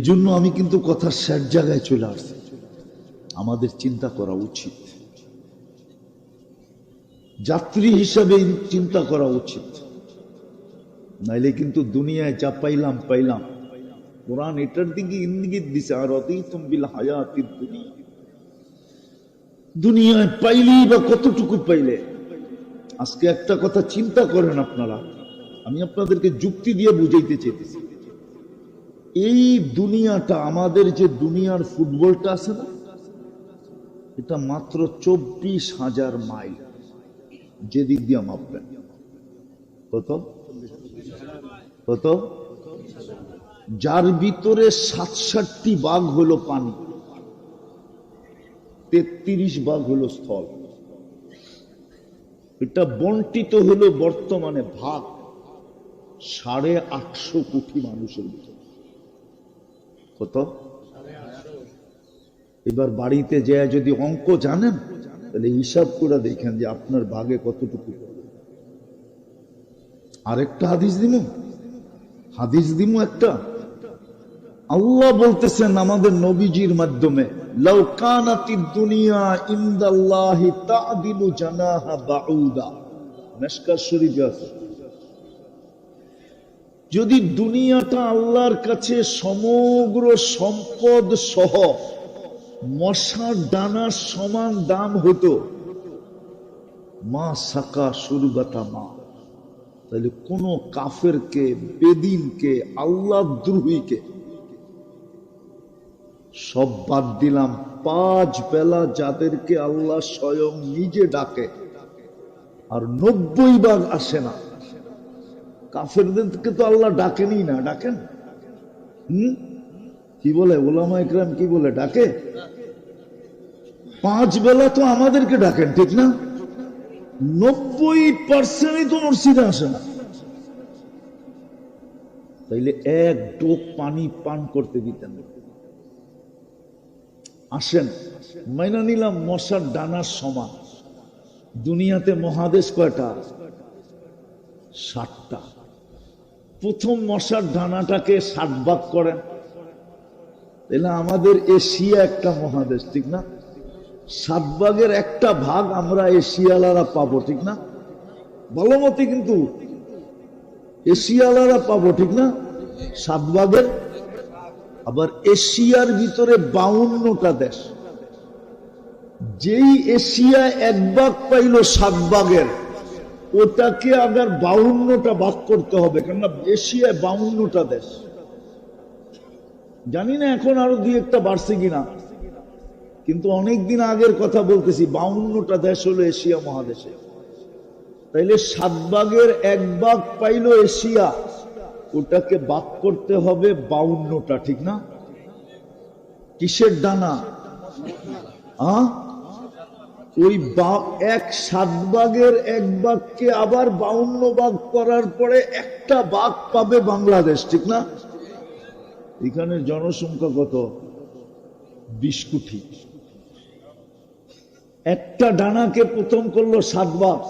জন্য আমি কিন্তু কথার শেষ জায়গায় চলে আসছি। আমাদের চিন্তা করা উচিত, যাত্রী হিসাবে চিন্তা করা উচিত, নাইলে কিন্তু দুনিয়ায় যা পাইলাম পাইলাম। কোরআন এটার দিকে ইঙ্গিত দিছে, আর রাদিতুম বিল হায়াতিদ দুনিয়া, দুনিয়ায় পাইলেই বা কতটুকু পাইলে। আজকে একটা কথা চিন্তা করেন আপনারা, আমি আপনাদেরকে যুক্তি দিয়ে বুঝাইতে চাইতেছি। এই দুনিয়াটা, আমাদের যে দুনিয়ার ফুটবলটা আছে না, এটা মাত্র 24,000 মাইল। যেদিক দিয়ে মাপবেন কত কত, যার ভিতরে 67টি ভাগ হলো পানি, 33 ভাগ হলো স্থল। এটা বন্টিত হলো বর্তমানে ভাগ 850 কোটি মানুষের ভিতরে। কত? এবার বাড়িতে যায় যদি অঙ্ক জানেন, তাহলে হিসাব করে দেখেন যে আপনার ভাগে কতটুকু। আরেকটা হাদিস দিমু একটা। আল্লাহ বলতেছেন আমাদের নবীজির মাধ্যমে, লাউ কানাতিদ দুনিয়া ইনদাল্লাহি তা'দিলু জানাহা বাউদা, মিশকাত শরীফে আছে। যদি দুনিয়াটা আল্লাহর কাছে সমগ্র সম্পদ সহ মশার ডানার সমান দাম হতো, মা সাকা সুরবাতা মা, তাহলে কোন কাফেরকে, বেদিনকে, আল্লাহ দ্রোহীকে সব বাদ দিলাম, 5 বেলা যাদেরকে আল্লাহ স্বয়ং নিজে ডাকে আর 90 ভাগ আসে না, কাফেরদেরকে তো আল্লাহ ডাকেনি না। ডাকেন? কি বলে উলামা ইকরাম, কি বলে ডাকে? 5 বেলা তো আমাদেরকে ডাকেন, ঠিক না? 90% তো মসজিদে আসে না। তাইলে এক ডোক পানি পান করতে দিতেন। আসেন, মাইনা নিলাম মশার ডানার সমান। দুনিয়াতে মহাদেশ কয়টা? 7টা। প্রথম মশার ডানাটাকে 60 ভাগ করেন, তাহলে আমাদের এশিয়া একটা মহাদেশ, ঠিক না? 7 ভাগের একটা ভাগ আমরা এশিয়ালারা পাবো, ঠিক না? ভালো মতে কিন্তু এশিয়ালারা পাবো, ঠিক না? 7 ভাগের। আবার এশিয়ার ভিতরে 52টা দেশ। যেই এশিয়া 1 ভাগ পাইল 7 ভাগের, ওটাকে আবার 52টা ভাগ করতে হবে, কেননা এশিয়ায় 52টা দেশ। জানি না এখন আরো 2-1টা বাড়ছে কিনা, কিন্তু অনেকদিন আগের কথা বলতেছি, 52টা দেশ হলো এশিয়া মহাদেশে। তাইলে 7 ভাগের 1 ভাগ পাইল এশিয়া, ওটাকে ভাগ করতে হবে 52টা, ঠিক না? কিসের ডানা? ওই 7 ভাগের 1 ভাগকে আবার 52 ভাগ করার পরে একটা ভাগ পাবে বাংলাদেশ, ঠিক না? এখানে জনসংখ্যা কত? 20 কোটি। একটা ডানাকে প্রথম করলো 7 ভাগ,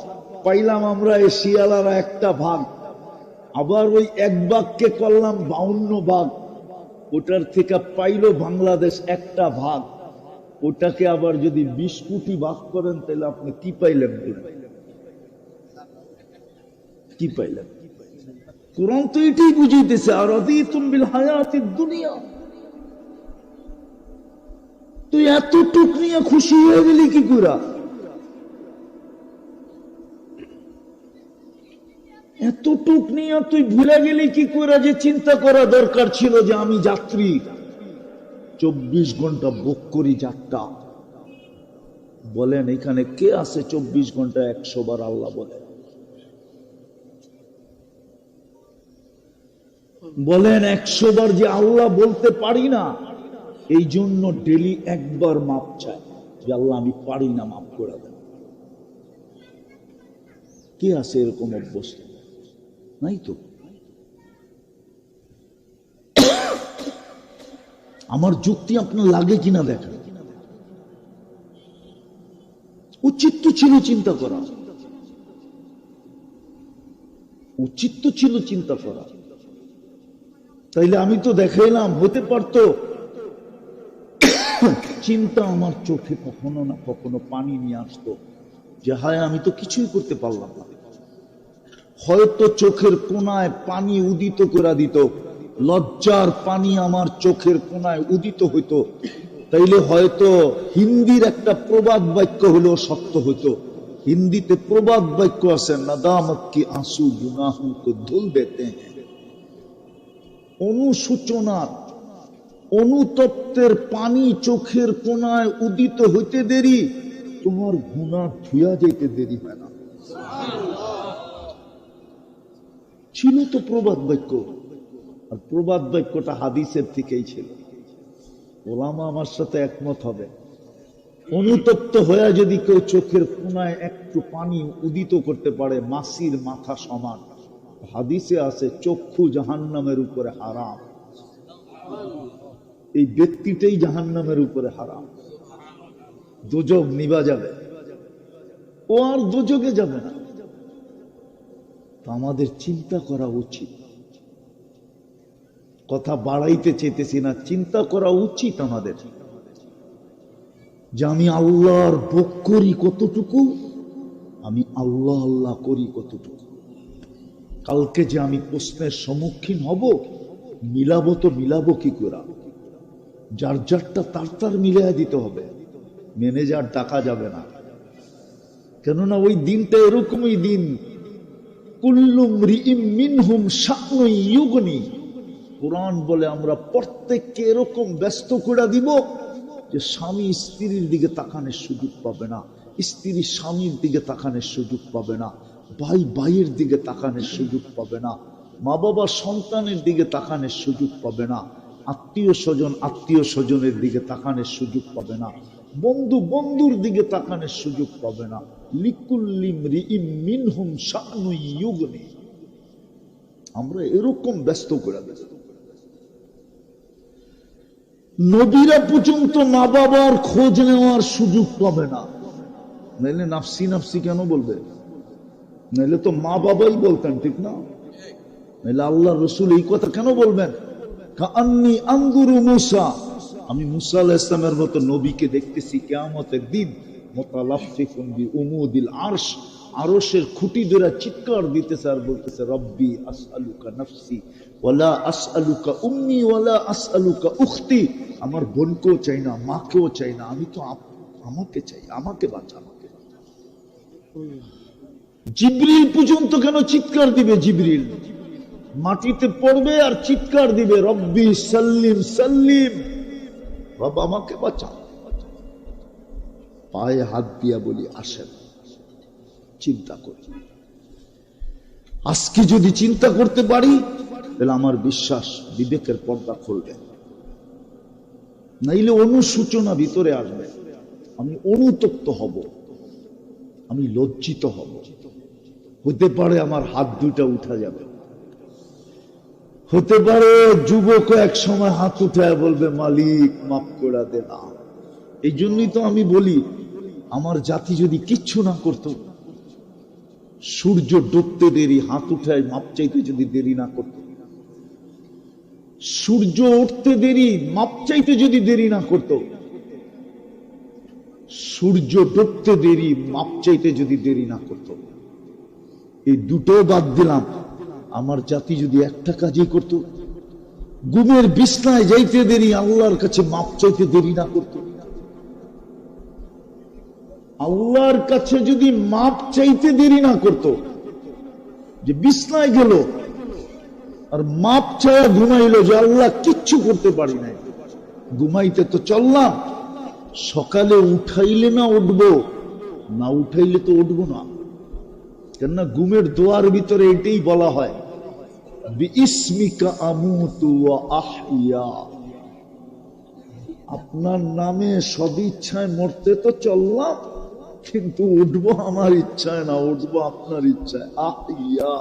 পাইলাম আমরা এশিয়ালারা একটা ভাগ। আবার ওই 1 ভাগকে করলাম 52 ভাগ, ওটার থেকে পাইলো বাংলাদেশ একটা ভাগ। ওটাকে আবার যদি 20 কোটি ভাগ করেন, তাহলে আপনি কি পাইলেন? কি পাইলেন? কোরআন তো এটাই বুঝাইতেছে, আর রাদিতুম বিল হায়াতিদ দুনিয়া। তুই এতটুক নিয়ে খুশি হয়ে গেলি কি করে? এতটুক নিয়ে তুই ভুলে গেলি কি করে যে চিন্তা করা দরকার ছিল যে আমি যাত্রী, 24 ঘন্টা বুক করি যাত্রা। বলেন এখানে কে আছে 24 ঘন্টা 100 বার আল্লাহ বলে? বলেন 100 বার যে আল্লাহ বলতে পারি না, এই জন্য ডেলি একবার মাপ চায় যে আল্লাহ আমি পারি না, মাফ করে দেন। কে আছে এরকম অবস্থা? নাই তো। আমার যুক্তি আপনার লাগে কিনা দেখেন। উচিত তো ছিল চিন্তা করা, উচিত তো ছিল চিন্তা করা। তাইলে আমি তো দেখাইলাম, হতে পারতো চিন্তা আমার চোখে কখনো না কখনো পানি নিয়ে আসতো যে হায় আমি তো কিছুই করতে পারলাম না। হয়তো চোখের কোনায় পানি উদিত করে দিত, লজ্জার পানি আমার চোখের কোনায় উদিত হইতো, তাইলে হয়তো হিন্দির একটা প্রবাদ বাক্য হলেও সত্য হইতো। হিন্দিতে প্রবাদ বাক্য আছে, নাদামত কি আঁসু গুনাহোं को धुल देते हैं। অনুসূচনার অনুতপ্তের পানি চোখের কোনায় উদিত হইতে দেরি, তোমার গুনাহ ধুয়া যেতে দেরি হয় না। ছিল তো প্রবাদ বাক্য, আর প্রবাদ বাক্যটা হাদিসের থেকেই ছিল। ওলামা আমার সাথে একমত হবে, অনুতপ্ত হয়ে যদি কেউ চোখের কোনায় একটু পানি উদিত করতে পারে মাসির মাথা সমান, হাদিসে আছে চক্ষু জাহান্নামের উপরে হারাম, এই ব্যক্তিটাই জাহান্নামের উপরে হারাম, দোজক নিভা যাবে, ও আর দোজকে যাবে না। আমাদের চিন্তা করা উচিত, কথা বাড়াইতে চেতেছি না, চিন্তা করা উচিত আমাদের যে আমি আল্লাহর ভোগ করি কতটুকু, আমি আল্লাহ আল্লাহ করি কতটুকু। কালকে যে আমি প্রশ্নের সম্মুখীন হব, মিলাবো তো মিলাবো কি করে? যার যারটা তার তার মিলিয়ে দিতে হবে, ম্যানেজার ডাকা যাবে না। কেননা ওই দিনটা এরকমই দিন, কুল্লু মরিইম মিনহুম শা'নুন ইউগনি। কুরআন বলে আমরা প্রত্যেককে এরকম ব্যস্ত করে দিব যে স্বামী স্ত্রীর দিকে তাকানোর সুযোগ পাবে না, স্ত্রী স্বামীর দিকে তাকানোর সুযোগ পাবে না, ভাই ভাইয়ের দিকে তাকানোর সুযোগ পাবে না, মা বাবা সন্তানের দিকে তাকানোর সুযোগ পাবে না, আত্মীয় স্বজন আত্মীয় স্বজনের দিকে তাকানোর সুযোগ পাবে না, বন্ধু বন্ধুর দিকে তাকানোর সুযোগ পাবে না। লিকুল্লি মরিইম মিনহুম শা'নুন ইউগনি। আমরা এরকম ব্যস্ত করে দেব। নবীরা পর্যন্ত মা বাবার খোঁজ নেওয়ার সুযোগ পাবে না, নাইলে নাফসি নাফসি কেন বলবে? নাইলে তো মা বাবাই বলতেন, ঠিক না? নাইলে আল্লাহ রসুল এই কথা কেন বলবেন? কাআন্নী আনজুরু মূসা, আমি মূসা আলাইহিস সালামের মতো নবীকে দেখতেছি কিয়ামতের দিন, মুতালাফফিকুন বিউমুদিল আরশ, আরশের খুঁটি ধরে চিৎকার দিতেছে আর বলতেছে রব্বি আসআলুকা নাফসি ওয়ালা আসআলুকা উম্মি ওয়ালা আসআলুকা উখতি। আমার বোনকেও চাই না, মাকেও চাই না, আমি তো আমাকে চাই, আমাকে বাঁচা, আমাকে। জিবরিল পর্যন্ত কেন চিৎকার দিবে? জিবরিল মাটিতে পড়বে আর চিৎকার দিবে রব্বি সাল্লিম সাল্লিম, রব আমাকে বাঁচা। পায়ে হাত দিয়া বলি আসেন, চিন্তা করি। আজকে যদি চিন্তা করতে পারি তাহলে আমার বিশ্বাস বিবেকের পর্দা খুলবে, নাইলে অনুসূচনা ভিতরে আসবে। আমি অনুতপ্ত হব, আমি লজ্জিত হব, হতে পারে আমার হাত দুইটা উঠা যাবে, হতে পারে যুবক এক সময় হাত উঠায় বলবে মালিক মাফ করে দে না। এই জন্যই তো আমি বলি আমার জাতি যদি কিচ্ছু না করত, সূর্য ডুবতে দেরি হাত উঠায় মাপ চাইতে যদি দেরি না করত, সূর্য উঠতে দেরি মাপ চাইতে যদি দেরি না করত, সূর্য ডুবতে দেরি মাপ চাইতে যদি দেরি না করত, এই দুটো বাদ দিলাম, আমার জাতি যদি একটা কাজই করত, ঘুমের বিছনায় যাইতে দেরি আল্লাহর কাছে মাপ চাইতে দেরি না করত, আল্লাহর কাছে যদি মাপ চাইতে দেরি না করত, যে বিছনায় গেল আর মাপ চাইয়া ঘুমাইলো যে আল্লাহ কিচ্ছু করতে পারি নাই, ঘুমাইতে তো চললাম, সকালে উঠাইলে না উঠবো, না উঠাইলে তো উঠবো না। কেননা ঘুমের দোয়ার ভিতরে এটাই বলা হয় বিইসমিকা আমুতু ওয়া আহইয়া, আপনার নামে সদিচ্ছায় মরতে তো চললাম, কিন্তু উঠবো আমার ইচ্ছায় না, উঠবো আপনার ইচ্ছায়। আহইয়া,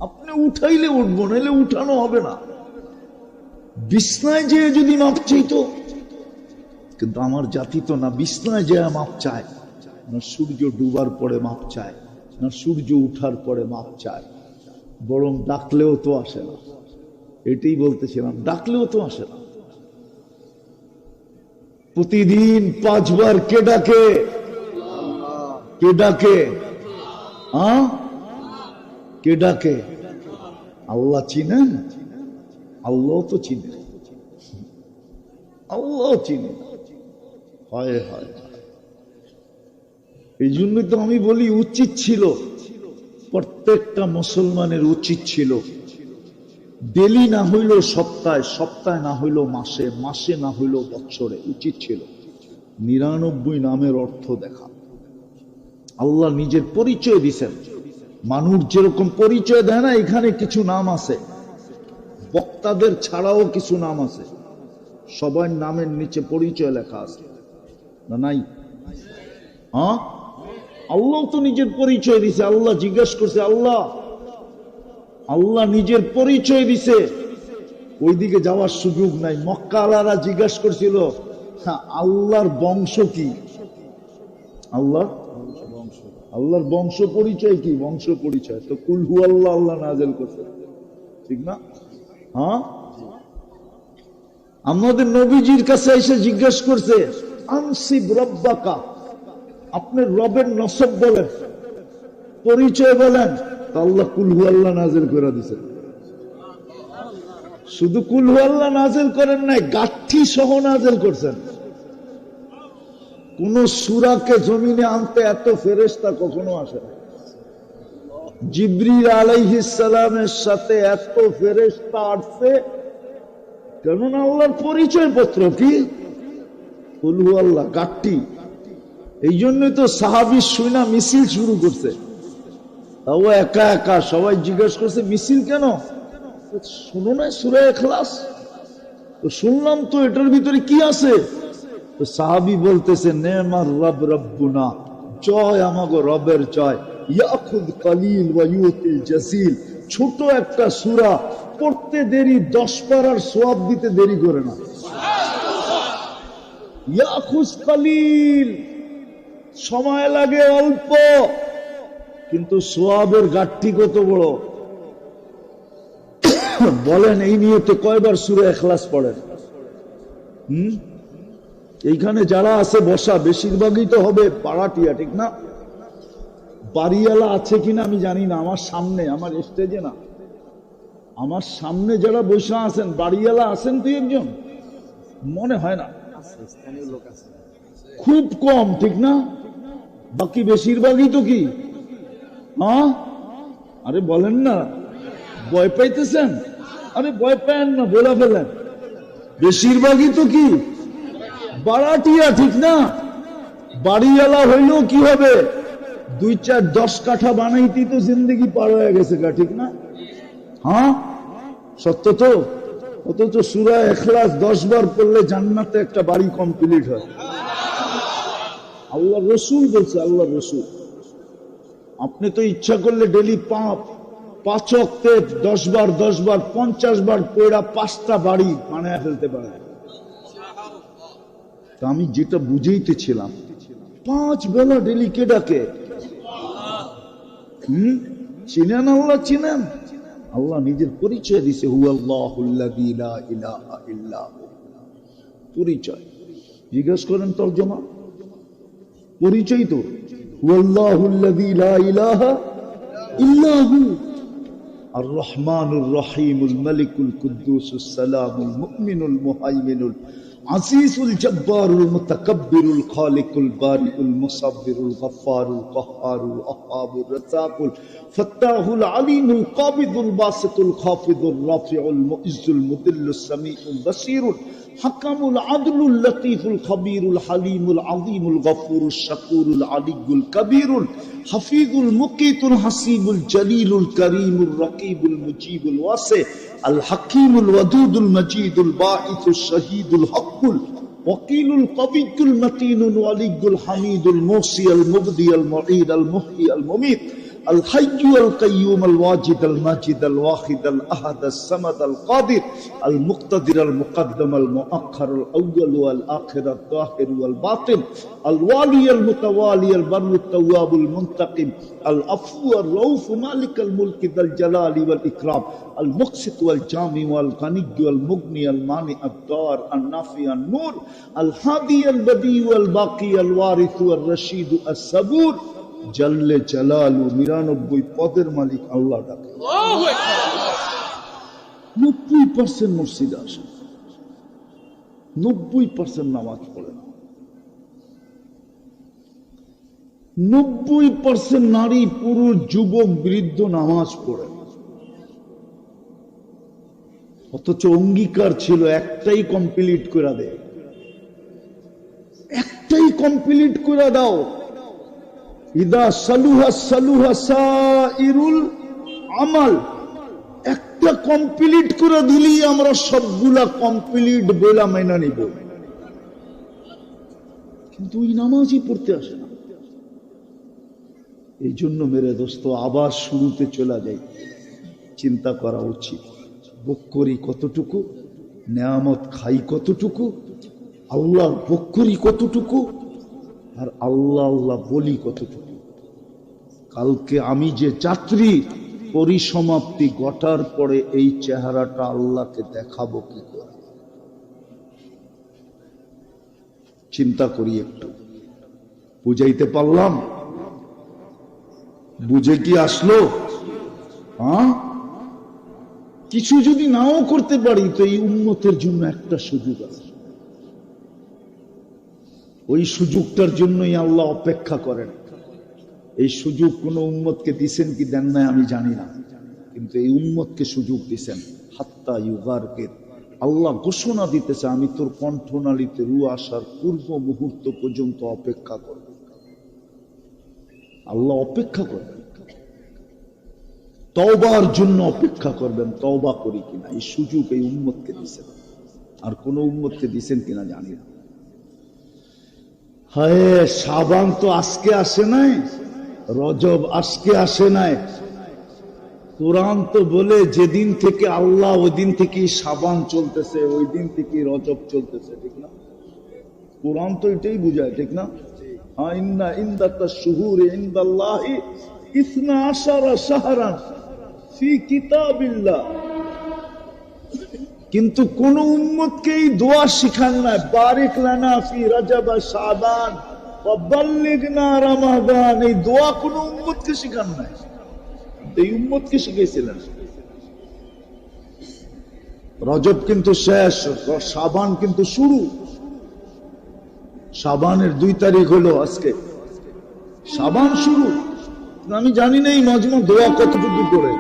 আপনি উঠাইলে উঠবো, নাইলে উঠানো হবে না। বিছনায় যেয়ে যদি মাপ চাইতো, কিন্তু আমার জাতি তো না বিছনায় যেয়ে মাপ চায়, না সূর্য ডুবার পরে মাপ চায়, না সূর্য উঠার পরে মাপ চায়, বরং ডাকলেও তো আসে না। এটাই বলতেছিলাম, ডাকলেও তো আসে না। প্রতিদিন 5 বার কে ডাকে? কে ডাকে? কে ডাকে? আল্লাহ চিনেন? আল্লাহ তো চিনেন, আল্লাহ চিনেন। হয় হয়, এই জন্যই তো আমি বলি উচিত ছিল, প্রত্যেকটা মুসলমানের উচিত ছিল ডেলি না হইল সপ্তাহে, সপ্তাহে না হইল মাসে, মাসে না হইল বছরে, উচিত ছিল 99 নামের অর্থ দেখা। আল্লাহ নিজের পরিচয় দিছেন। মানুষ যেরকম পরিচয় দেয় না, এখানে কিছু নাম আছে, বক্তাদের ছাড়াও কিছু নাম আছে, সবার নামের নিচে পরিচয় লেখা আছে না? নাই? আল্লাহ তো নিজের পরিচয় দিছে। আল্লাহ জিজ্ঞেস করছে, আল্লাহ আল্লাহ নিজের পরিচয় দিছে, ওইদিকে যাওয়ার সুযোগ নাই। মক্কা আলারা জিজ্ঞেস করছিল, আল্লাহর বংশ কি? আল্লাহর বংশ পরিচয় কি? বংশ পরিচয় তো কুল হু আল্লাহ, আল্লাহ নাযিল করছে, ঠিক না? আমাদের নবীজির কাছে এসে জিজ্ঞেস করছে, আনসিব রব্বাকা, আপনার রবের নসব বলেন, পরিচয় বলেন। আল্লাহ কুল হু আল্লাহ নাযিল করে দিছে। শুধু কুল হু আল্লাহ নাযিল করেন নাই, গাঠি সহ নাযিল করছেন। কোন সূরাকে জমিনে আনতে এত ফেরেশতা কখনো আসে না। জিবরিল আলাইহিস সালামের সাথে এত ফেরেশতা আসছে, কেননা আল্লাহর পরিচয় পত্র কি? কুল হু আল্লাহ, গাঠি। এই জন্যই তো সাহাবী শুনা মিছিল শুরু করছে। ও একা একা, সবাই জিজ্ঞেস করছে মিছিল কেন? শুনো না সূরা ইখলাস? তো শুনলাম তো, এটার ভিতরে কি আছে? তো সাহাবী বলতেছে, নেমার রব রব্বুনা, জয় আমাগো রবের জয়, ইয়াখুদ কলিল ওয়া ইউতিল জাসিল। ছোট একটা সূরা, পড়তে দেরি, 10 পারার সওয়াব দিতে দেরি করে না। ইয়াখুজ কলিল, সময় লাগে অল্প, কিন্তু সওয়াবের গাঠি কত বড়। বলেন এই নিয়তে কয়বার সূরা ইখলাস পড়েন? এইখানে যারা আছে বসা, বেশিরভাগই তো হবে পাড়াটিয়া, ঠিক না? বাড়িওয়ালা আছে কিনা আমি জানি না। আমার সামনে, আমার স্টেজে না, আমার সামনে যারা বসা আছেন, বাড়িওয়ালা আছেন তুই একজন? মনে হয় না, খুব কম, ঠিক না? বাকি বেশিরভাগই তো কি? আরে বলেন না, ভয় পাইতেছেন? আরে ভয় পায়েন না, বলে ফেলেন। বেশিরভাগই তো কি? বাড়াটিয়া, ঠিক না? বাড়িওয়ালা হইলেও কি হবে, 2-4-10 কাঠা বানাইতেই তো জিন্দগি পার হয়ে গেছে, ঠিক না? সত্য তো। অথচ সূরা ইখলাস 10 বার পড়লে জান্নাতে একটা বাড়ি কমপ্লিট হয়। আল্লাহ রসুল বলছে, আল্লাহ রসুল। আপনি তো ইচ্ছা করলে ডেলি 5 ওয়াক্তে 10 বার 50 বার পড়া 5টা বাড়ি বানায় ফেলতে পারেন। আমি যেটা বুঝাইতেছিলাম, 5 বেলা ডেলি কে ডাকে? চিনেন? আল্লাহ চিনেন? আল্লাহ নিজের পরিচয় দিছে, হুয়াল্লাহুল্লাযী লা ইলাহা ইল্লা হু। পরিচয় জিজ্ঞেস করেন, তরজমা পরিচয় তো হুয়াল্লাহুল্লাযী লা ইলাহা ইল্লা হু, আর রহমানুর রহিমুল মালিকুল কুদ্দুসুস সালামুল মুমিনুল মুহাইমিনুল আজিজুল জব্বারুল মুতাকাব্বিরুল খালিকুল বারিউল মুসাব্বিরুল গফফারুল কাহ্হারুল আহ্হাবুর রাজ্জাকুল ফাত্তাহুল আলিমুল কাবিদুল বাসিতুল খাফিদুর রাফিউল মুইজ্জুল মুদিল্লুস সামিউল বাসীরুল হাকামুল আদলুল লতীফুল খবীরুল হালিমুল আযীমুল গফুরুশ শাকুরুল আলিয়্যুল কবীরুল হাফিজুল মুকীতুল হাসিবুল জলিলুল করিমুর রকিবুল মুজিবুল ওয়াসি আল হাকিমুল ওয়াদুদুল মজিদুল বাঈসুশ শহীদুল হকুল ওয়াকিলুল কবিয়্যুল মতিনুল ওয়ালিয়্যুল হামিদুল মুহসি আল মুবদি আল মুঈদ আল মুহয়ি আল মুমীত الحي القيوم الواجد الماجد الواحد الأحد الصمد القادر المقتدر المقدم المؤخر الأول والآخر الظاهر والباطن الوالي المتوالي البر التواب المنتقم العفو الرؤوف مالك الملك ذا الجلال والإكرام المقسط والجامع والغني والمغني المانع الضار النافع النور الهادي البديع والباقي الوارث والرشيد الصبور জাল্লে জালালু ৯৯ পদের মালিক আল্লাহ ডাকে। ৯০% মসজিদে আসে, ৯০% নামাজ পড়ে না, ৯০% নারী পুরুষ যুবক বৃদ্ধ নামাজ পড়ে না। অথচ অঙ্গীকার ছিল একটাই কমপ্লিট করে দেয়, একটাই কমপ্লিট করে দাও। ইদা সালুহা সালুহা সাইরুল আমাল, একটা কমপ্লিট করে দিলি আমরা সবগুলা কমপ্লিট বলা মাইনা নিব, কিন্তু ওই নামাজই পড়তে আসে না। এই জন্য মেরে দোস্ত আবার শুরুতে চলে যাই, চিন্তা করা উচিত ভোগ করি কতটুকু, নেয়ামত খাই কতটুকু, আল্লাহ ভোগ করি কতটুকু, আর আল্লাহ আল্লাহ বলি কতটুকু। কালকে আমি যে যাত্রী, পরিসমাপ্তি ঘটার পরে এই চেহারাটা আল্লাহকে দেখাবো কি করে? চিন্তা করি একটু। বুঝাইতে পারলাম? বুঝে কি আসলো? হ্যাঁ, কিছু যদি নাও করতে পারি তো এই উম্মতের জন্য একটা সুযোগ আছে, ওই সুযোগটার জন্যই আল্লাহ অপেক্ষা করেন। এই সুযোগ কোন উম্মতকে দিছেন কি দেন নাই আমি জানি না, কিন্তু এই উম্মতকে সুযোগ দিছেন। হাত্তা ইউগারকের আল্লাহ ঘোষণা দিতেছে, আমি তোর কণ্ঠনালীতে রু আসার পূর্ব মুহূর্ত পর্যন্ত অপেক্ষা করব। আল্লাহ অপেক্ষা করবেন, তওবার জন্য অপেক্ষা করবেন, তওবা করি কিনা। এই সুযোগ এই উম্মতকে দিছেন, আর কোন উম্মতকে দিছেন কিনা জানি না। হায়, শাবান তো আজকে আসে নাই, রজব আজকে আসে নাই। কোরআন তো বলে যেদিন থেকে আল্লাহ ওই দিন থেকে শাবান চলতেছে, ওই দিন থেকে রজব চলতেছে, ঠিক না? কোরআন তো এটাই বুঝায়, ঠিক না? ইন্না ইন্দাতাশ শুহুরি ইনদাল্লাহি 12 শাহরান ফি কিতাবিল্লাহ। কিন্তু কোন উম্মতকে এই দোয়া শিখান নাই, বারিক লানা ফি রজব শাবান ওয়া বাল্লিগনা রমাদান। এই দোয়া কোন উম্মতকে শিখান নাই, এই উম্মতকে শিখিয়েছিলেন। রজব কিন্তু শেষ, শাবান কিন্তু শুরু। শাবানের 2 তারিখ হলো আজকে, শাবান শুরু। আমি জানি না এই মজমা দোয়া কতটুকু করে।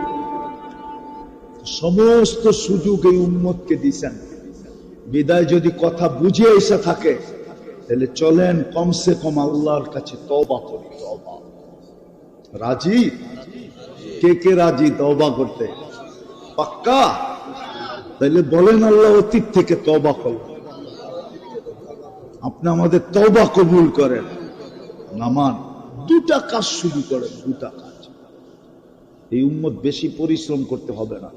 সমস্ত সুযোগ এই উম্মতকে দিছেন। বিদায় যদি কথা বুঝে এসে থাকে তাহলে চলেন কমসে কম আল্লাহর কাছে তওবা করি। তওবা রাজি? কে কে রাজি তওবা করতে? পাক্কা? তাহলে বলেন আল্লাহ অতীত থেকে তওবা করব। আপনি আমাদের তওবা কবুল করেন। নামান 2টা কাজ শুরু করেন, 2টা কাজ। এই উম্মত বেশি পরিশ্রম করতে হবে না।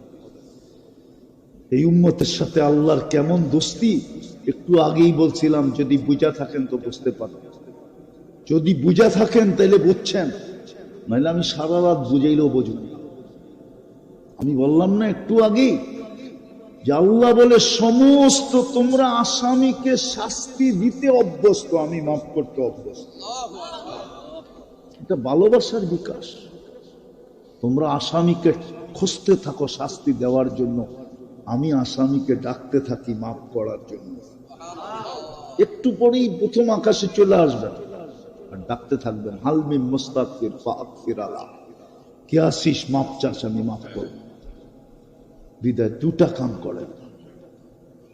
এই উম্মতের সাথে আল্লাহর কেমন দোস্তি একটু আগেই বলছিলাম। যদি বুঝা থাকেন তো বুঝতে পারেন, যদি বুঝা থাকেন তাহলে বুঝছেন, নাহলে আমি সারা রাত বুঝাইলেও বুঝবেন না। আমি বললাম না একটু আগেই যে আল্লাহ বলে সমস্ত তোমরা আসামিকে শাস্তি দিতে অভ্যস্ত, আমি মাফ করতে অভ্যস্ত। এটা ভালোবাসার বিকাশ। তোমরা আসামিকে খুঁজতে থাকো শাস্তি দেওয়ার জন্য, আমি আসামিকে ডাকতে থাকি মাফ করার জন্য। একটু পরেই প্রথম আকাশে চলে আসবেন আর ডাকতে থাকবেন, হালমি মুস্তাগফির ফাগফির আলা, কে আসিস মাফ চাস আমি মাফ করব। বিদায় 2টা কাম করেন,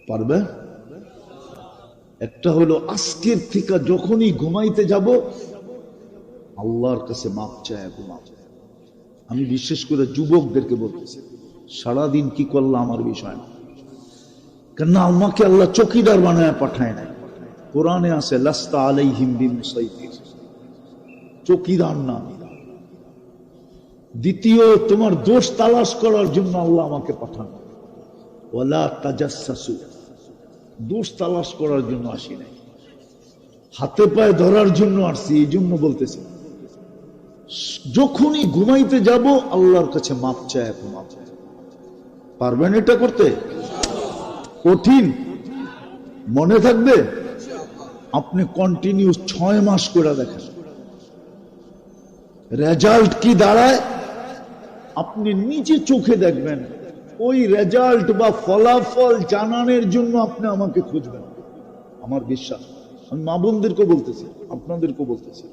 পারবে? একটা হলো আজকের থেকে যখনই ঘুমাইতে যাব আল্লাহর কাছে মাফ চায়, ঘুমাও। আমি বিশেষ করে যুবকদেরকে বলতেছি, সারাদিন কি করলাম আমার বিষয় না, কেননা আমাকে আল্লাহ চকিদার বানায় পাঠায় নাই। কোরআনে আছে লাস্তা আলাইহিম বিমুসাইতির, চকিদার না। দ্বিতীয়, তোমার দোষ তালাশ করার জন্য আল্লাহ আমাকে পাঠান। ওয়ালা তাজাসসু, দোষ তালাশ করার জন্য আসি নাই, হাতে পায়ে ধরার জন্য আসছি। এই জন্য বলতেছি, যখনই ঘুমাইতে যাব আল্লাহর কাছে মাপ চায়, মাপ চায়। পারবেন এটা করতে? কঠিন, মনে থাকবে? আপনি কন্টিনিউ 6 মাস করে দেখেন, রেজাল্ট কি দাঁড়ায় আপনি নিজে চোখে দেখবেন। ওই রেজাল্ট বা ফলাফল জানানোর জন্য আপনি আমাকে খুঁজবেন। আমার বিশ্বাস, আমি মা বোনদেরকে বলতেছি, আপনাদেরকে বলতেছি।